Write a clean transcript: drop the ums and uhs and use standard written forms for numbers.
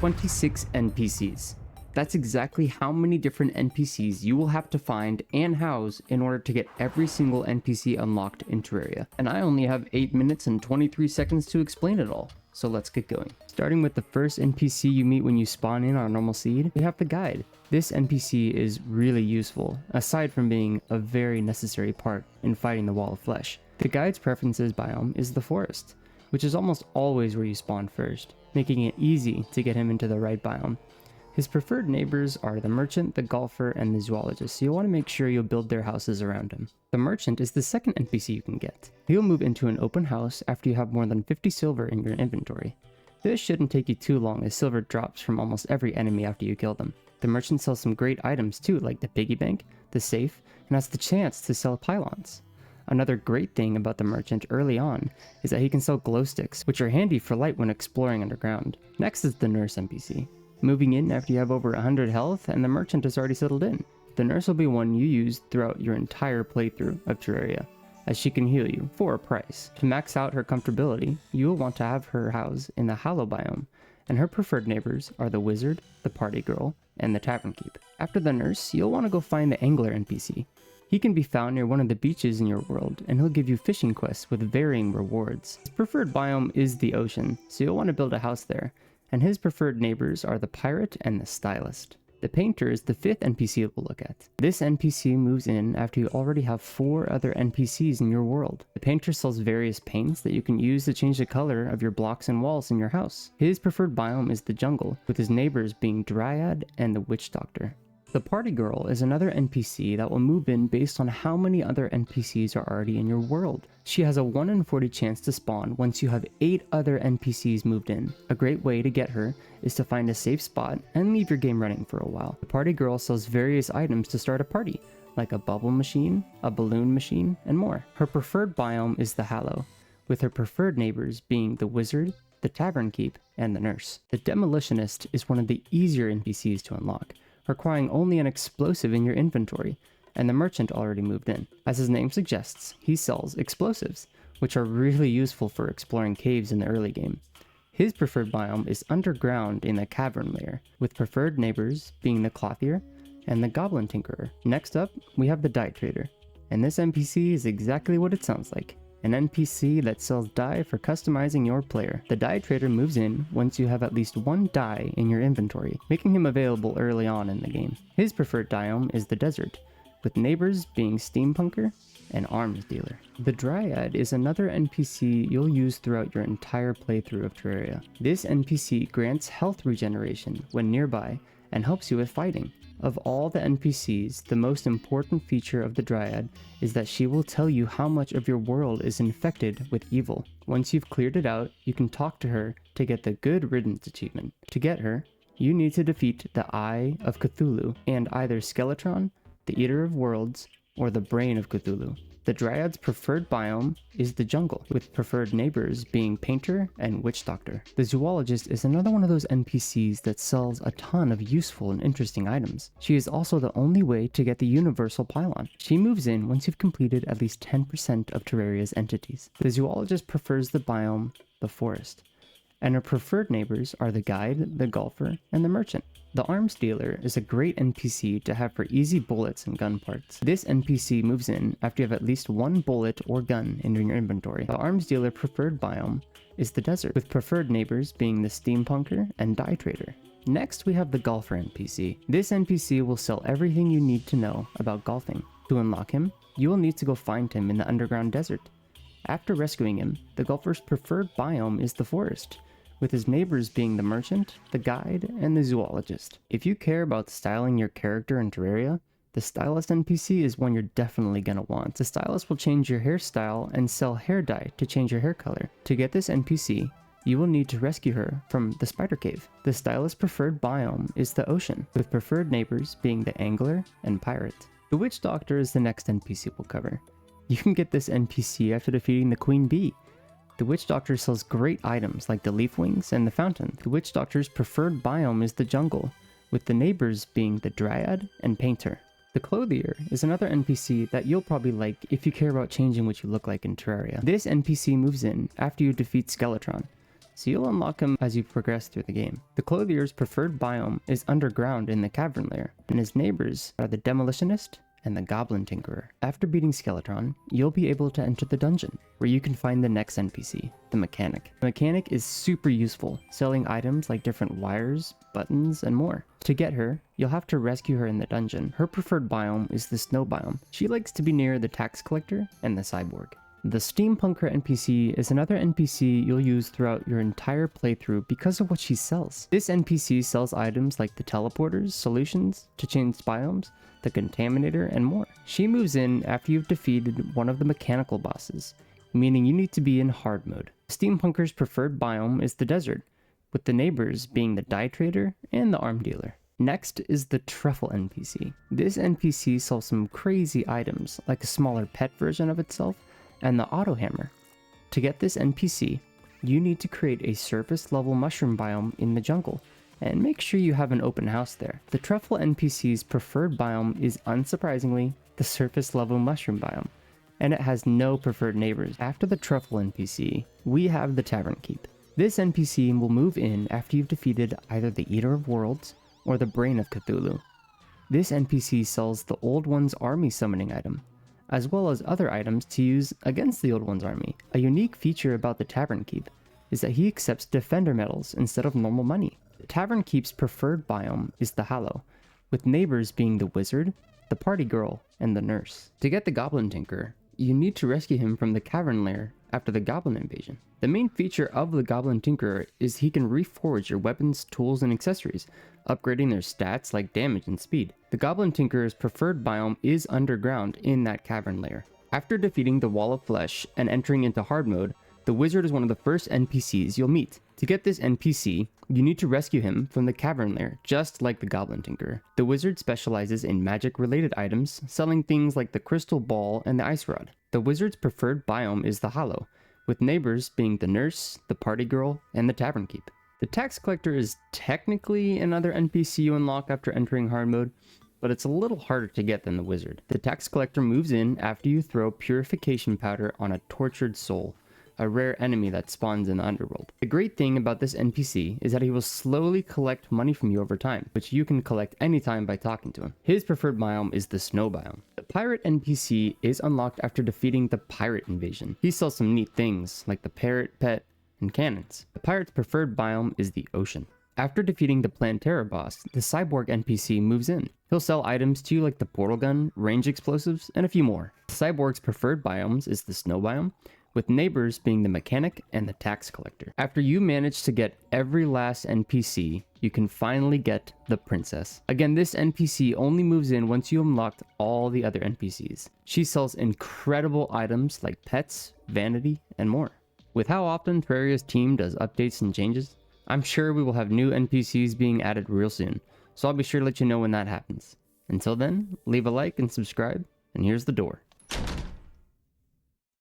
26 NPCs. That's exactly how many different NPCs you will have to find and house in order to get every single NPC unlocked in Terraria. And I only have 8 minutes and 23 seconds to explain it all, so let's get going. Starting with the first NPC you meet when you spawn in on normal seed, we have the guide. This NPC is really useful, aside from being a very necessary part in fighting the Wall of Flesh. The guide's preferences biome is the forest, which is almost always where you spawn first, making it easy to get him into the right biome. His preferred neighbors are the merchant, the golfer, and the zoologist, so you'll want to make sure you'll build their houses around him. The merchant is the second NPC you can get. He'll move into an open house after you have more than 50 silver in your inventory. This shouldn't take you too long, as silver drops from almost every enemy after you kill them. The merchant sells some great items too, like the piggy bank, the safe, and has the chance to sell pylons. Another great thing about the merchant early on is that he can sell glow sticks, which are handy for light when exploring underground. Next is the nurse NPC. Moving in after you have over 100 health and the merchant is already settled in. The nurse will be one you use throughout your entire playthrough of Terraria, as she can heal you for a price. To max out her comfortability, you will want to have her house in the Hollow biome, and her preferred neighbors are the wizard, the party girl, and the tavern keep. After the nurse, you'll want to go find the angler NPC. He can be found near one of the beaches in your world, and he'll give you fishing quests with varying rewards. His preferred biome is the ocean, so you'll want to build a house there, and his preferred neighbors are the pirate and the stylist. The painter is the fifth NPC we'll look at. This NPC moves in after you already have 4 other NPCs in your world. The painter sells various paints that you can use to change the color of your blocks and walls in your house. His preferred biome is the jungle, with his neighbors being Dryad and the Witch Doctor. The party girl is another NPC that will move in based on how many other NPCs are already in your world. She has a 1 in 40 chance to spawn once you have 8 other NPCs moved in. A great way to get her is to find a safe spot and leave your game running for a while. The party girl sells various items to start a party, like a bubble machine, a balloon machine, and more. Her preferred biome is the Hallow, with her preferred neighbors being the wizard, the tavern keep, and the nurse. The demolitionist is one of the easier NPCs to unlock, requiring only an explosive in your inventory, and the merchant already moved in. As his name suggests, he sells explosives, which are really useful for exploring caves in the early game. His preferred biome is underground in the cavern layer, with preferred neighbors being the clothier and the goblin tinkerer. Next up, we have the dye trader, and this NPC is exactly what it sounds like. An NPC that sells dye for customizing your player. The dye trader moves in once you have at least 1 dye in your inventory, making him available early on in the game. His preferred biome is the desert, with neighbors being steampunker and arms dealer. The dryad is another NPC you'll use throughout your entire playthrough of Terraria. This NPC grants health regeneration when nearby and helps you with fighting. Of all the NPCs, the most important feature of the Dryad is that she will tell you how much of your world is infected with evil. Once you've cleared it out, you can talk to her to get the Good Riddance achievement. To get her, you need to defeat the Eye of Cthulhu and either Skeletron, the Eater of Worlds, or the Brain of Cthulhu. The Dryad's preferred biome is the jungle, with preferred neighbors being Painter and Witch Doctor. The Zoologist is another one of those NPCs that sells a ton of useful and interesting items. She is also the only way to get the Universal Pylon. She moves in once you've completed at least 10% of Terraria's entities. The Zoologist prefers the biome, the forest, and her preferred neighbors are the guide, the golfer, and the merchant. The arms dealer is a great NPC to have for easy bullets and gun parts. This NPC moves in after you have at least 1 bullet or gun in your inventory. The arms dealer preferred biome is the desert, with preferred neighbors being the steampunker and dye trader. Next, we have the golfer NPC. This NPC will sell everything you need to know about golfing. To unlock him, you will need to go find him in the underground desert. After rescuing him, the golfer's preferred biome is the forest, with his neighbors being the merchant, the guide, and the zoologist. If you care about styling your character in Terraria, the stylist NPC is one you're definitely gonna want. The stylist will change your hairstyle and sell hair dye to change your hair color. To get this NPC, you will need to rescue her from the spider cave. The stylist's preferred biome is the ocean, with preferred neighbors being the angler and pirate. The Witch Doctor is the next NPC we'll cover. You can get this NPC after defeating the Queen Bee. The Witch Doctor sells great items like the leaf wings and the fountain. The Witch Doctor's preferred biome is the jungle, with the neighbors being the Dryad and Painter. The Clothier is another NPC that you'll probably like if you care about changing what you look like in Terraria. This NPC moves in after you defeat Skeletron. so you'll unlock him as you progress through the game. The Clothier's preferred biome is underground in the cavern layer, and his neighbors are the Demolitionist and the Goblin Tinkerer. After beating Skeletron, you'll be able to enter the dungeon, where you can find the next NPC, the Mechanic. The Mechanic is super useful, selling items like different wires, buttons, and more. To get her, you'll have to rescue her in the dungeon. Her preferred biome is the snow biome. She likes to be near the tax collector and the cyborg. The Steampunker NPC is another NPC you'll use throughout your entire playthrough because of what she sells. This NPC sells items like the teleporters, solutions to change biomes, the contaminator, and more. She moves in after you've defeated one of the mechanical bosses, meaning you need to be in hard mode. Steampunker's preferred biome is the desert, with the neighbors being the dye trader and the arm dealer. Next is the Truffle NPC. This NPC sells some crazy items, like a smaller pet version of itself, and the auto hammer. To get this NPC, you need to create a surface level mushroom biome in the jungle, and make sure you have an open house there. The Truffle NPC's preferred biome is unsurprisingly the surface level mushroom biome, and it has no preferred neighbors. After the Truffle NPC, we have the Tavern Keep. This NPC will move in after you've defeated either the Eater of Worlds or the Brain of Cthulhu. This NPC sells the Old One's army summoning item, as well as other items to use against the Old One's army. A unique feature about the Tavern Keep is that he accepts Defender medals instead of normal money. The Tavern Keep's preferred biome is the Hallow, with neighbors being the Wizard, the Party Girl, and the Nurse. To get the Goblin Tinker, you need to rescue him from the cavern lair after the Goblin invasion. The main feature of the Goblin Tinkerer is he can reforge your weapons, tools, and accessories, upgrading their stats like damage and speed. The Goblin Tinkerer's preferred biome is underground in that cavern lair. After defeating the Wall of Flesh and entering into hard mode, the Wizard is one of the first NPCs you'll meet. To get this NPC, you need to rescue him from the cavern lair, just like the Goblin Tinkerer. The Wizard specializes in magic-related items, selling things like the Crystal Ball and the Ice Rod. The Wizard's preferred biome is the Hollow, with neighbors being the Nurse, the Party Girl, and the Tavern Keep. The Tax Collector is technically another NPC you unlock after entering hard mode, but it's a little harder to get than the Wizard. The Tax Collector moves in after you throw Purification Powder on a tortured soul, a rare enemy that spawns in the underworld. The great thing about this NPC is that he will slowly collect money from you over time, which you can collect anytime by talking to him. His preferred biome is the snow biome. The Pirate NPC is unlocked after defeating the Pirate Invasion. He sells some neat things like the Parrot Pet and cannons. The Pirate's preferred biome is the ocean. After defeating the Plantera boss, the Cyborg NPC moves in. He'll sell items to you like the portal gun, range explosives, and a few more. The Cyborg's preferred biomes is the snow biome, with neighbors being the Mechanic and the Tax Collector. After you manage to get every last NPC, you can finally get the Princess. Again, this NPC only moves in once you unlocked all the other NPCs. She sells incredible items like pets, vanity, and more. With how often Terraria's team does updates and changes, I'm sure we will have new NPCs being added real soon, so I'll be sure to let you know when that happens. Until then, leave a like and subscribe, and here's the door.